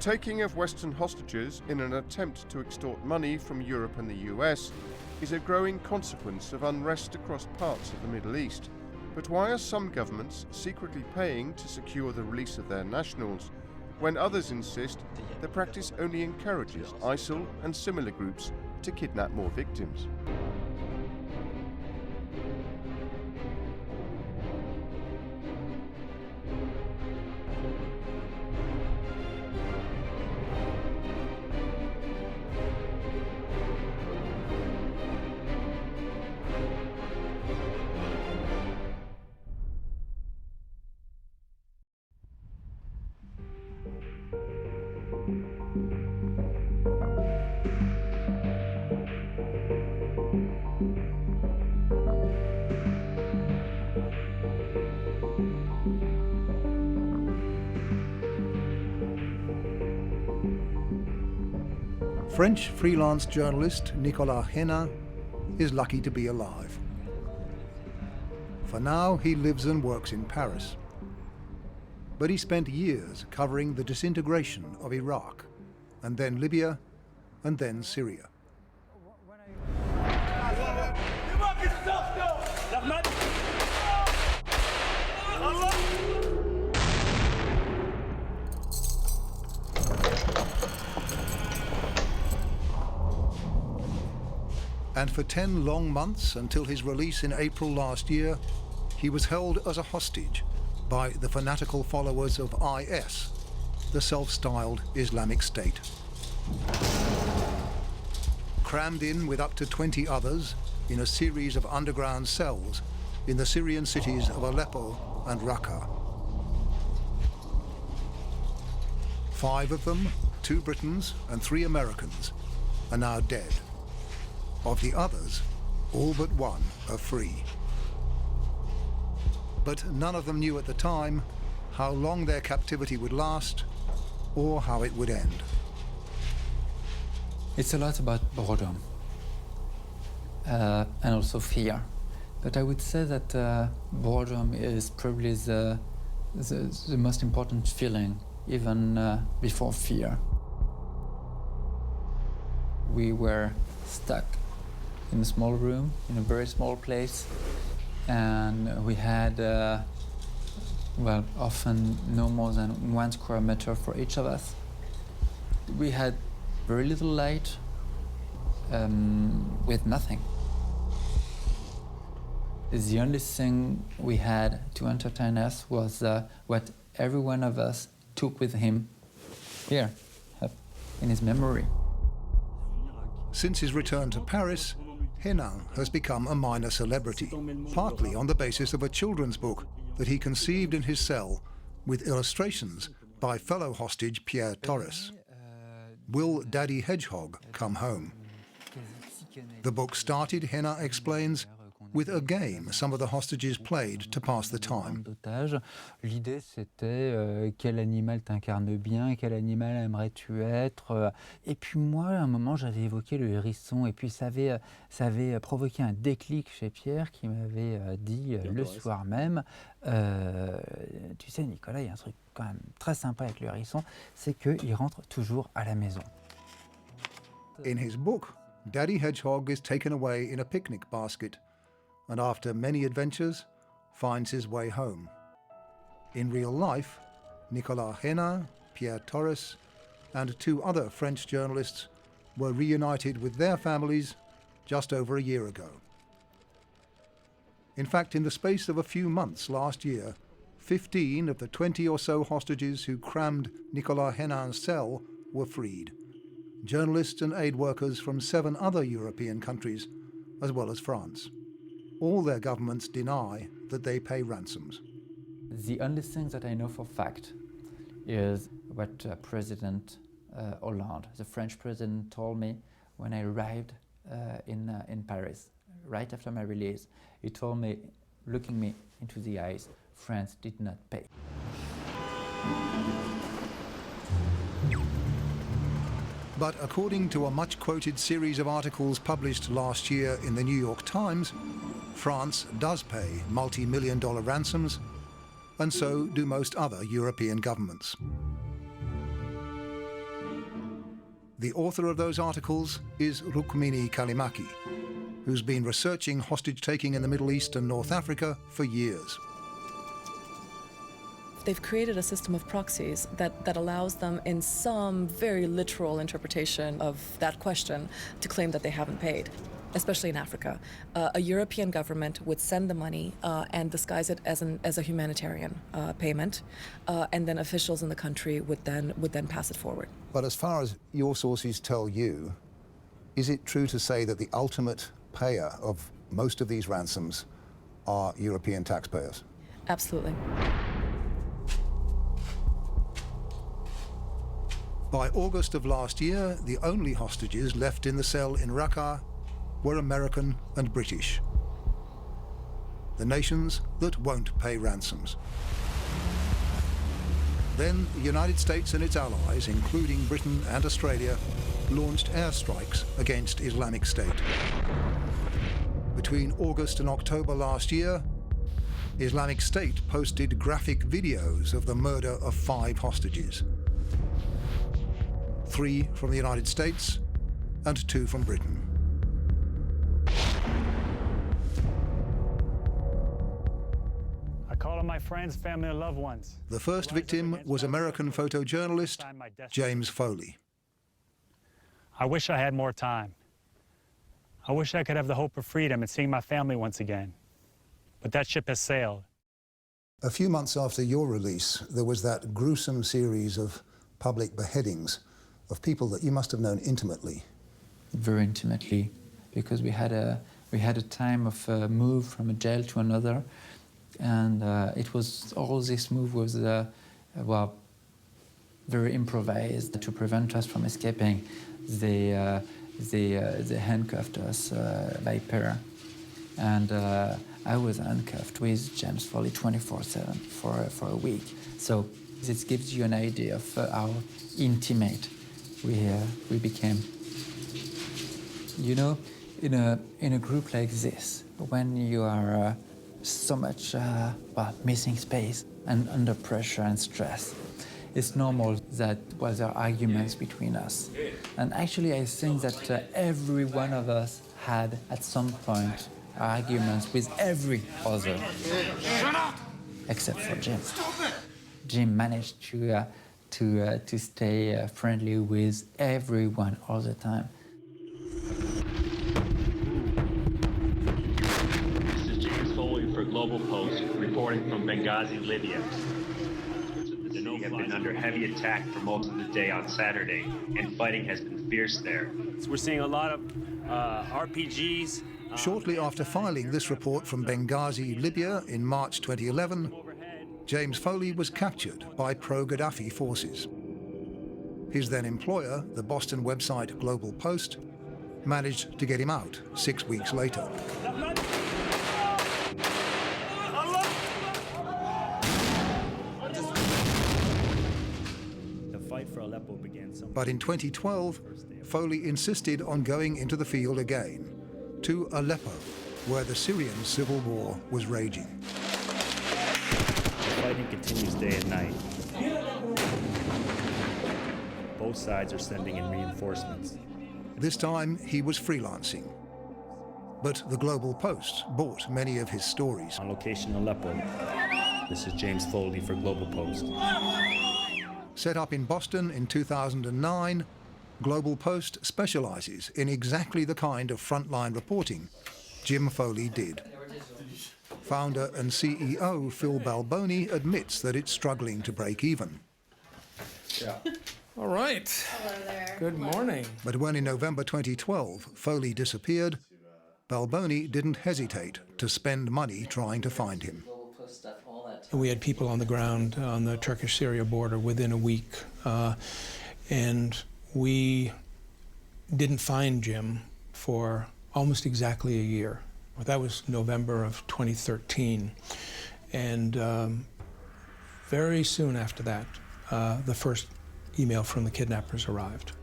taking of Western hostages in an attempt to extort money from Europe and the US is a growing consequence of unrest across parts of the Middle East. But why are some governments secretly paying to secure the release of their nationals, when others insist the practice only encourages ISIL and similar groups to kidnap more victims? French freelance journalist Nicolas Hénin is lucky to be alive. For now, he lives and works in Paris. But he spent years covering the disintegration of Iraq, and then Libya, and then Syria. And for 10 long months, until his release in April last year, he was held as a hostage by the fanatical followers of IS, the self-styled Islamic State. Crammed in with up to 20 others in a series of underground cells in the Syrian cities of Aleppo and Raqqa. 5 of them, 2 Britons and 3 Americans, are now dead. Of the others, all but 1 are free. But none of them knew at the time how long their captivity would last or how it would end. It's a lot about boredom and also fear. But I would say that boredom is probably the most important feeling, even before fear. We were stuck in a small room, in a very small place, and we had, well, often no more than 1 square meter for each of us. We had very little light, with nothing. The only thing we had to entertain us was what every one of us took with him here, in his memory. Since his return to Paris, Hénin has become a minor celebrity, partly on the basis of a children's book that he conceived in his cell with illustrations by fellow hostage Pierre Torres. Will Daddy Hedgehog come home? The book started, Hénin explains, with a game some of the hostages played to pass the time. L'idée c'était quel animal t'incarne bien, quel animal aimerais-tu être. Et puis moi, à un moment, j'avais évoqué le hérisson, et puis ça avait provoqué un déclic chez Pierre qui m'avait dit le soir même, tu sais Nicolas, il y a un truc quand même très sympa avec le hérisson, c'est qu'il rentre toujours à la maison. In his book, Daddy Hedgehog is taken away in a picnic basket, and after many adventures, finds his way home. In real life, Nicolas Hénin, Pierre Torres, and 2 other French journalists were reunited with their families just over a year ago. In fact, in the space of a few months last year, 15 of the 20 or so hostages who crammed Nicolas Hénin's cell were freed. Journalists and aid workers from 7 other European countries, as well as France. All their governments deny that they pay ransoms. The only thing that I know for fact is what President Hollande, the French president, told me when I arrived in Paris, right after my release. He told me, looking me into the eyes, France did not pay. But according to a much-quoted series of articles published last year in the New York Times, France does pay multi-million-dollar ransoms, and so do most other European governments. The author of those articles is Rukmini Kalimaki, who's been researching hostage-taking in the Middle East and North Africa for years. They've created a system of proxies that allows them, in some very literal interpretation of that question, to claim that they haven't paid, especially in Africa. A European government would send the money and disguise it as a humanitarian payment, and then officials in the country would then pass it forward. But as far as your sources tell you, is it true to say that the ultimate payer of most of these ransoms are European taxpayers? Absolutely. By August of last year, the only hostages left in the cell in Raqqa were American and British, the nations that won't pay ransoms. Then the United States and its allies, including Britain and Australia, launched airstrikes against Islamic State. Between August and October last year, Islamic State posted graphic videos of the murder of 5 hostages. 3 from the United States and 2 from Britain. I call on my friends, family, and loved ones. The first victim was American photojournalist James Foley. I wish I had more time. I wish I could have the hope of freedom and seeing my family once again. But that ship has sailed. A few months after your release, there was that gruesome series of public beheadings of people that you must have known intimately. Very intimately, because we had a time of move from a jail to another, and it was all this move was well, very improvised to prevent us from escaping. They handcuffed us by pair, and I was handcuffed with James Foley 24/7 for a week. So this gives you an idea of how intimate we became. You know, in a group like this, when you are so much missing space and under pressure and stress, it's normal that there are arguments between us. And actually, I think that every one of us had, at some point, arguments with every other, except for Jim. Jim managed to stay friendly with everyone all the time. This is James Foley for Global Post, reporting from Benghazi, Libya. The city had been under heavy attack for most of the day on Saturday, and fighting has been fierce there. We're seeing a lot of RPGs. Shortly after filing this report from Benghazi, Libya in March 2011, James Foley was captured by pro-Gaddafi forces. His then employer, the Boston website Global Post, managed to get him out 6 weeks later. The fight for Aleppo began But in 2012, Foley insisted on going into the field again, to Aleppo, where the Syrian civil war was raging. The fighting continues day and night. Both sides are sending in reinforcements. This time, he was freelancing. But the Global Post bought many of his stories. On location Aleppo, this is James Foley for Global Post. Set up in Boston in 2009, Global Post specializes in exactly the kind of frontline reporting Jim Foley did. Founder and CEO Phil Balboni admits that it's struggling to break even. Yeah. All right. Hello there. Good morning. But when in November 2012 Foley disappeared, Balboni didn't hesitate to spend money trying to find him. We had people on the ground on the Turkish-Syria border within a week, and we didn't find Jim for almost exactly a year. That was November of 2013, and very soon after that, the first email from the kidnappers arrived.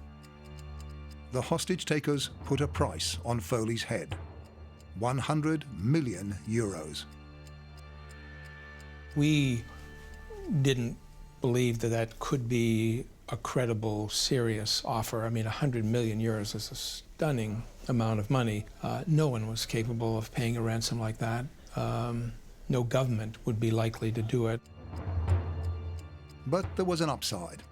The hostage takers put a price on Foley's head, 100 million euros. We didn't believe that that could be a credible, serious offer. I mean, 100 million euros is a stunning amount of money. No one was capable of paying a ransom like that. No government would be likely to do it. But there was an upside.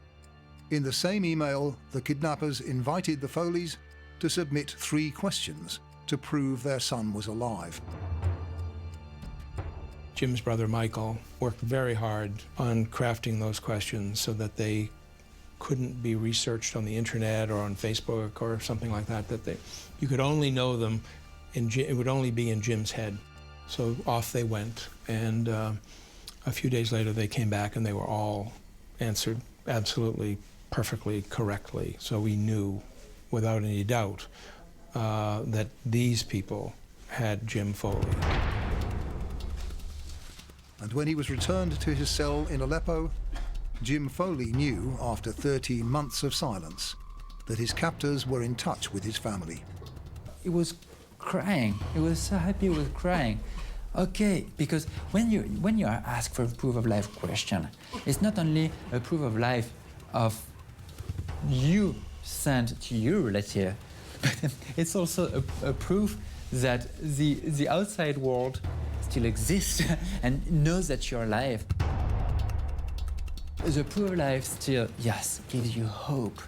In the same email, the kidnappers invited the Foleys to submit 3 questions to prove their son was alive. Jim's brother Michael worked very hard on crafting those questions so that they couldn't be researched on the internet or on Facebook or something like that, you could only know them, it would only be in Jim's head. So off they went, and a few days later they came back and they were all answered absolutely perfectly correctly. So we knew without any doubt that these people had Jim Foley. And when he was returned to his cell in Aleppo, Jim Foley knew, after 13 months of silence, that his captors were in touch with his family. He was crying. He was so happy, he was crying. Okay, because when you are asked for a proof of life question, it's not only a proof of life of you sent to your relative, but it's also a proof that the outside world still exists and knows that you're alive. The proof of life still, yes, gives you hope.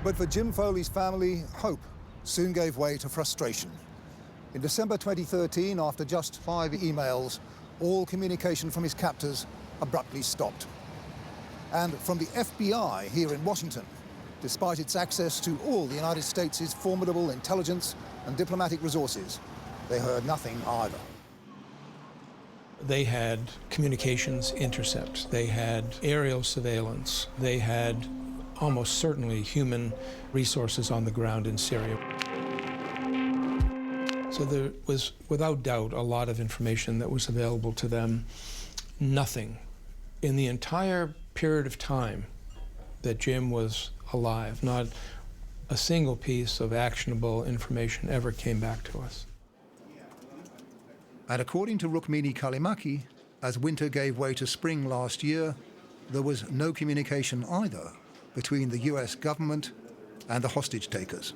But for Jim Foley's family, hope soon gave way to frustration. In December 2013, after just 5 emails, all communication from his captors abruptly stopped. And from the FBI here in Washington, despite its access to all the United States' formidable intelligence and diplomatic resources, they heard nothing either. They had communications intercepts, they had aerial surveillance, they had almost certainly human resources on the ground in Syria. So there was, without doubt, a lot of information that was available to them. Nothing in the entire period of time that Jim was alive, not a single piece of actionable information ever came back to us. And according to Rukmini Kalimaki, as winter gave way to spring last year, there was no communication either between the US government and the hostage takers.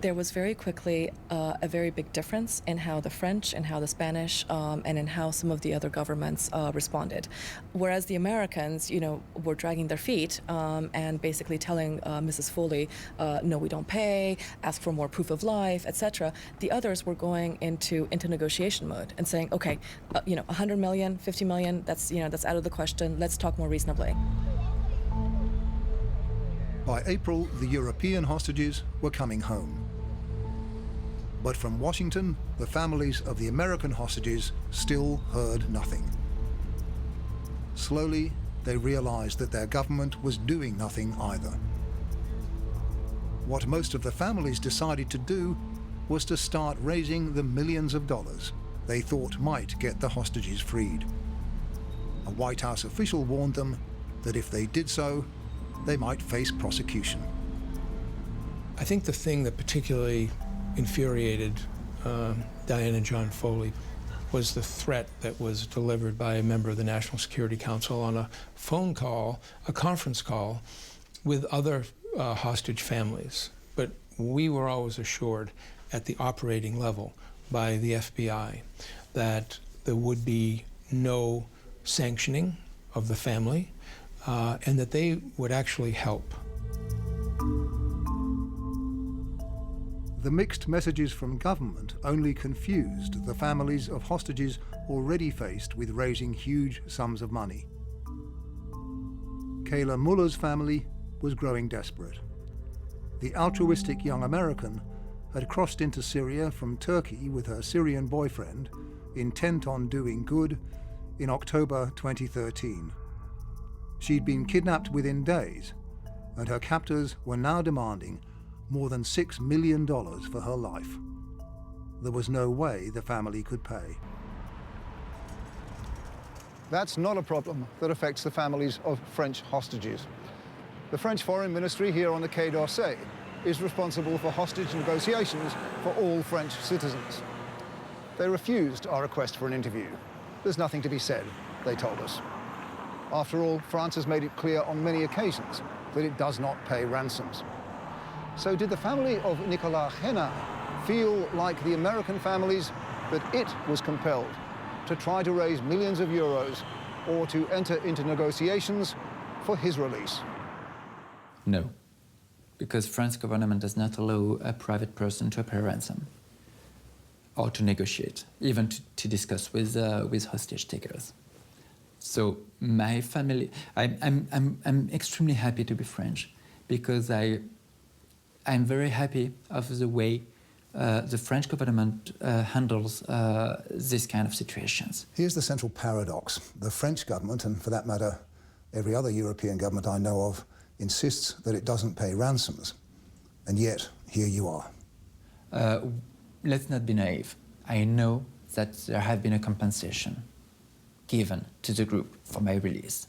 There was very quickly a very big difference in how the French and how the Spanish and in how some of the other governments responded. Whereas the Americans, were dragging their feet and basically telling Mrs. Foley, no, we don't pay, ask for more proof of life, etc. The others were going into negotiation mode and saying, okay, 100 million, 50 million, that's out of the question. Let's talk more reasonably. By April, the European hostages were coming home. But from Washington, the families of the American hostages still heard nothing. Slowly, they realized that their government was doing nothing either. What most of the families decided to do was to start raising the millions of dollars they thought might get the hostages freed. A White House official warned them that if they did so, they might face prosecution. I think the thing that particularly infuriated Diane and John Foley was the threat that was delivered by a member of the National Security Council on a phone call, a conference call, with other hostage families. But we were always assured at the operating level by the FBI that there would be no sanctioning of the family and that they would actually help. The mixed messages from government only confused the families of hostages already faced with raising huge sums of money. Kayla Muller's family was growing desperate. The altruistic young American had crossed into Syria from Turkey with her Syrian boyfriend, intent on doing good, in October 2013. She'd been kidnapped within days, and her captors were now demanding more than $6 million for her life. There was no way the family could pay. That's not a problem that affects the families of French hostages. The French Foreign Ministry here on the Quai d'Orsay is responsible for hostage negotiations for all French citizens. They refused our request for an interview. There's nothing to be said, they told us. After all, France has made it clear on many occasions that it does not pay ransoms. So did the family of Nicolas Hennin feel like the American families that it was compelled to try to raise millions of euros or to enter into negotiations for his release? No, because French government does not allow a private person to pay ransom or to negotiate, even to discuss with hostage takers. So my family, I'm extremely happy to be French, because I'm very happy of the way the French government handles this kind of situations. Here's the central paradox. The French government, and for that matter, every other European government I know of, insists that it doesn't pay ransoms. And yet, here you are. Let's not be naive. I know that there have been a compensation given to the group for my release.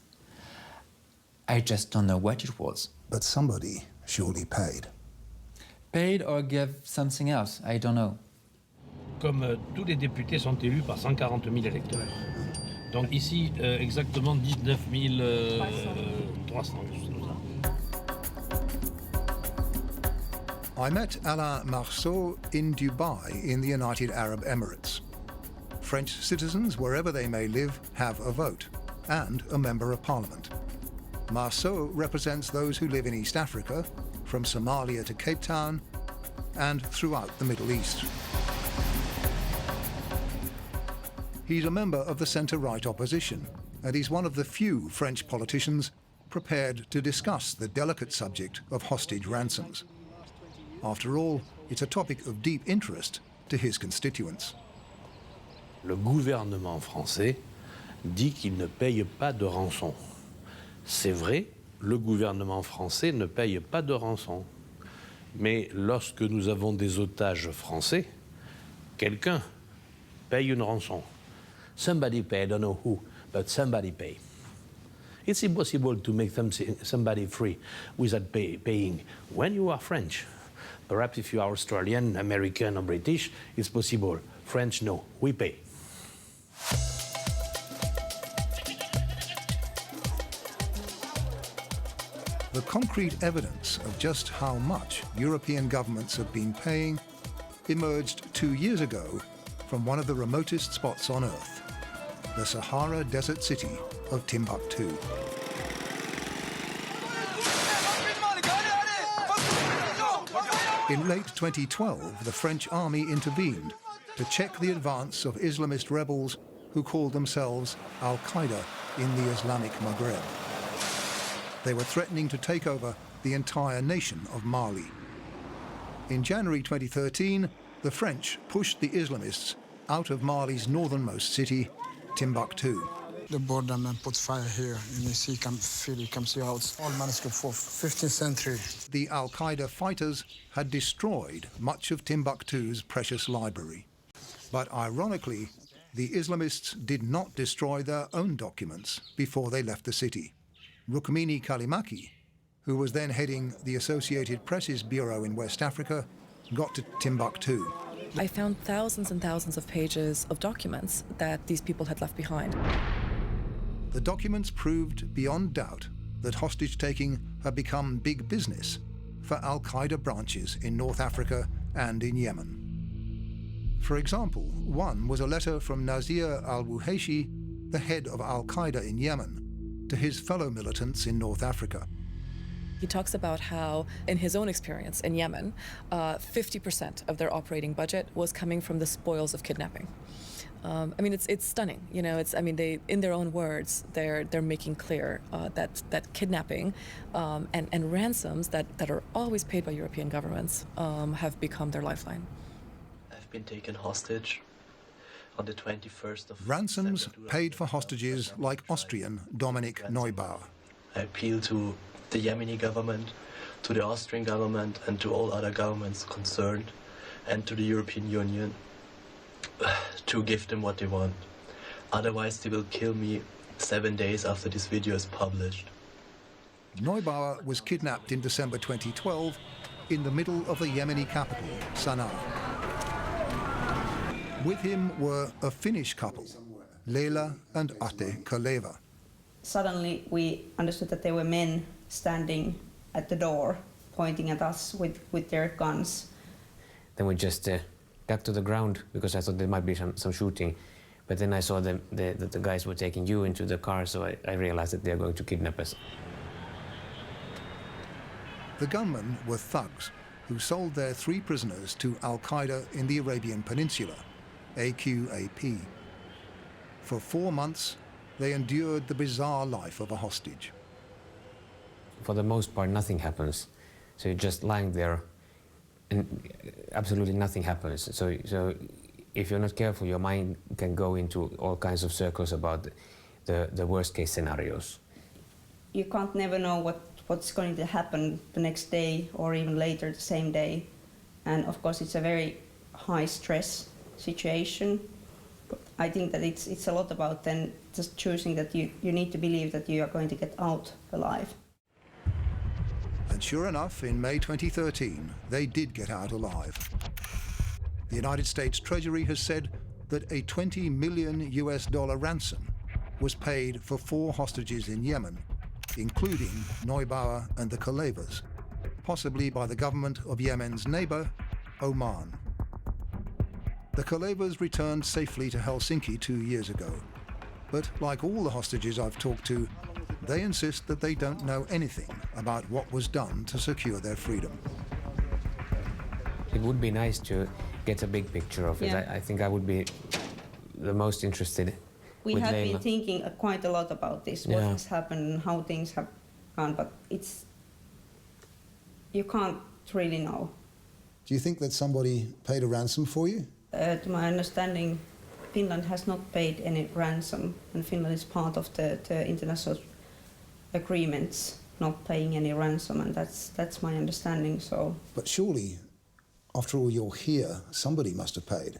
I just don't know what it was. But somebody surely paid. Paid or gave something else, I don't know. Comme tous les députés sont élus par 140 000 électeurs. Donc ici, exactement 19 300. I met Alain Marceau in Dubai in the United Arab Emirates. French citizens, wherever they may live, have a vote and a member of parliament. Marceau represents those who live in East Africa, from Somalia to Cape Town, and throughout the Middle East. He's a member of the centre-right opposition, and he's one of the few French politicians prepared to discuss the delicate subject of hostage ransoms. After all, it's a topic of deep interest to his constituents. Le gouvernement français dit qu'il ne paye pas de rançon. C'est vrai, le gouvernement français ne paye pas de rançon. Mais lorsque nous avons des otages français, quelqu'un paye une rançon. Somebody pay, I don't know who, but somebody pay. It's impossible to make somebody free without paying. When you are French, perhaps if you are Australian, American, or British, it's possible. French, no, we pay. The concrete evidence of just how much European governments have been paying emerged 2 years ago from one of the remotest spots on Earth, the Sahara Desert city of Timbuktu. In late 2012, the French army intervened to check the advance of Islamist rebels who called themselves al-Qaeda in the Islamic Maghreb. They were threatening to take over the entire nation of Mali. In January 2013, the French pushed the Islamists out of Mali's northernmost city, Timbuktu. The border man put fire here, and you see, you can see how it's all manuscript for 15th century. The al-Qaeda fighters had destroyed much of Timbuktu's precious library. But ironically, the Islamists did not destroy their own documents before they left the city. Rukmini Kalimaki, who was then heading the Associated Press's bureau in West Africa, got to Timbuktu. I found thousands and thousands of pages of documents that these people had left behind. The documents proved beyond doubt that hostage-taking had become big business for al-Qaeda branches in North Africa and in Yemen. For example, one was a letter from Nazir al-Wuhayshi, the head of al-Qaeda in Yemen, to his fellow militants in North Africa. He talks about how, in his own experience in Yemen, 50% of their operating budget was coming from the spoils of kidnapping. I mean, it's stunning. You know, they, in their own words, they're making clear that kidnapping and ransoms that are always paid by European governments have become their lifeline. I've been taken hostage on the 21st of Ransoms paid for hostages like Austrian Dominik Neubauer. I appeal to the Yemeni government, to the Austrian government, and to all other governments concerned, and to the European Union, to give them what they want. Otherwise, they will kill me 7 days after this video is published. Neubauer was kidnapped in December 2012 in the middle of the Yemeni capital, Sana'a. With him were a Finnish couple, Leila and Ate Kaleva. Suddenly we understood that there were men standing at the door, pointing at us with their guns. Then we just got to the ground because I thought there might be some shooting. But then I saw that the guys were taking you into the car, so I realized that they're going to kidnap us. The gunmen were thugs who sold their 3 prisoners to Al-Qaeda in the Arabian Peninsula, AQAP. For 4 months, they endured the bizarre life of a hostage. For the most part, nothing happens. So you're just lying there, and absolutely nothing happens. So if you're not careful, your mind can go into all kinds of circles about the worst-case scenarios. You can't never know what's going to happen the next day or even later the same day. And of course, it's a very high-stress situation. I think that it's a lot about then just choosing that you need to believe that you are going to get out alive. And sure enough, in May 2013, they did get out alive. The United States Treasury has said that a $20 million ransom was paid for 4 hostages in Yemen, including Neubauer and the Khalevas, possibly by the government of Yemen's neighbor, Oman. The Khalevas returned safely to Helsinki 2 years ago, but like all the hostages I've talked to, they insist that they don't know anything about what was done to secure their freedom. It would be nice to get a big picture of it. Yeah. I think I would be the most interested. We have been thinking quite a lot about this, what has happened and how things have gone, but you can't really know. Do you think that somebody paid a ransom for you? To my understanding, Finland has not paid any ransom, and Finland is part of the international agreements not paying any ransom, and that's my understanding. So. But surely, after all, you're here, somebody must have paid.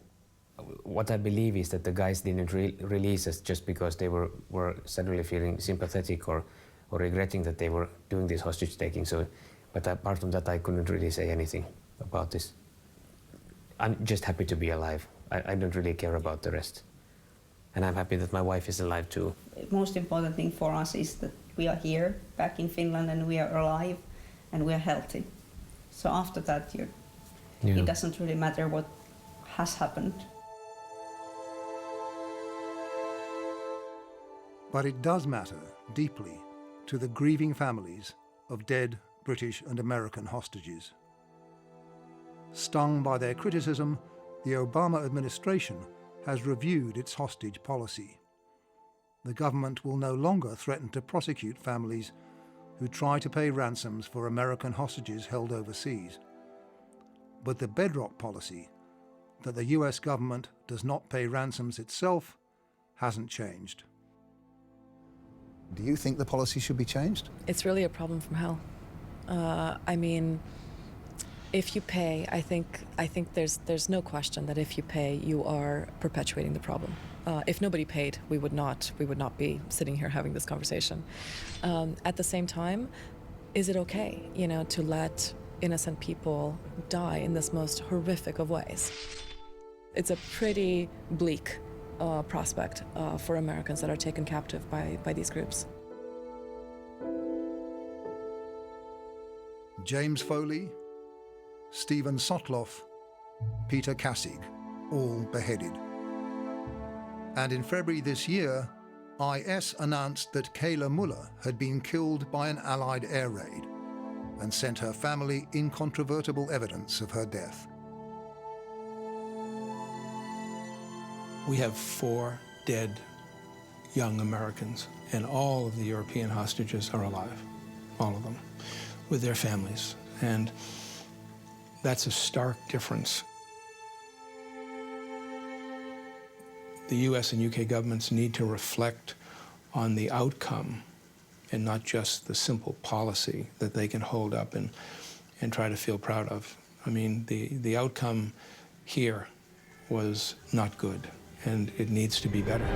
What I believe is that the guys didn't release us just because they were suddenly feeling sympathetic or regretting that they were doing this hostage taking. So, but apart from that, I couldn't really say anything about this. I'm just happy to be alive. I don't really care about the rest. And I'm happy that my wife is alive too. The most important thing for us is that we are here, back in Finland, and we are alive, and we are healthy. So after that, it doesn't really matter what has happened. But it does matter deeply to the grieving families of dead British and American hostages. Stung by their criticism, the Obama administration has reviewed its hostage policy. The government will no longer threaten to prosecute families who try to pay ransoms for American hostages held overseas. But the bedrock policy, that the US government does not pay ransoms itself, hasn't changed. Do you think the policy should be changed? It's really a problem from hell. I mean, if you pay, I think there's no question that if you pay, you are perpetuating the problem. If nobody paid, we would not be sitting here having this conversation. At the same time, is it okay, to let innocent people die in this most horrific of ways? It's a pretty bleak prospect for Americans that are taken captive by these groups. James Foley, Stephen Sotloff, Peter Kassig, all beheaded. And in February this year, IS announced that Kayla Muller had been killed by an Allied air raid and sent her family incontrovertible evidence of her death. We have 4 dead young Americans, and all of the European hostages are alive, all of them, with their families. And that's a stark difference. The US and UK governments need to reflect on the outcome and not just the simple policy that they can hold up and try to feel proud of. I mean, the outcome here was not good, and it needs to be better.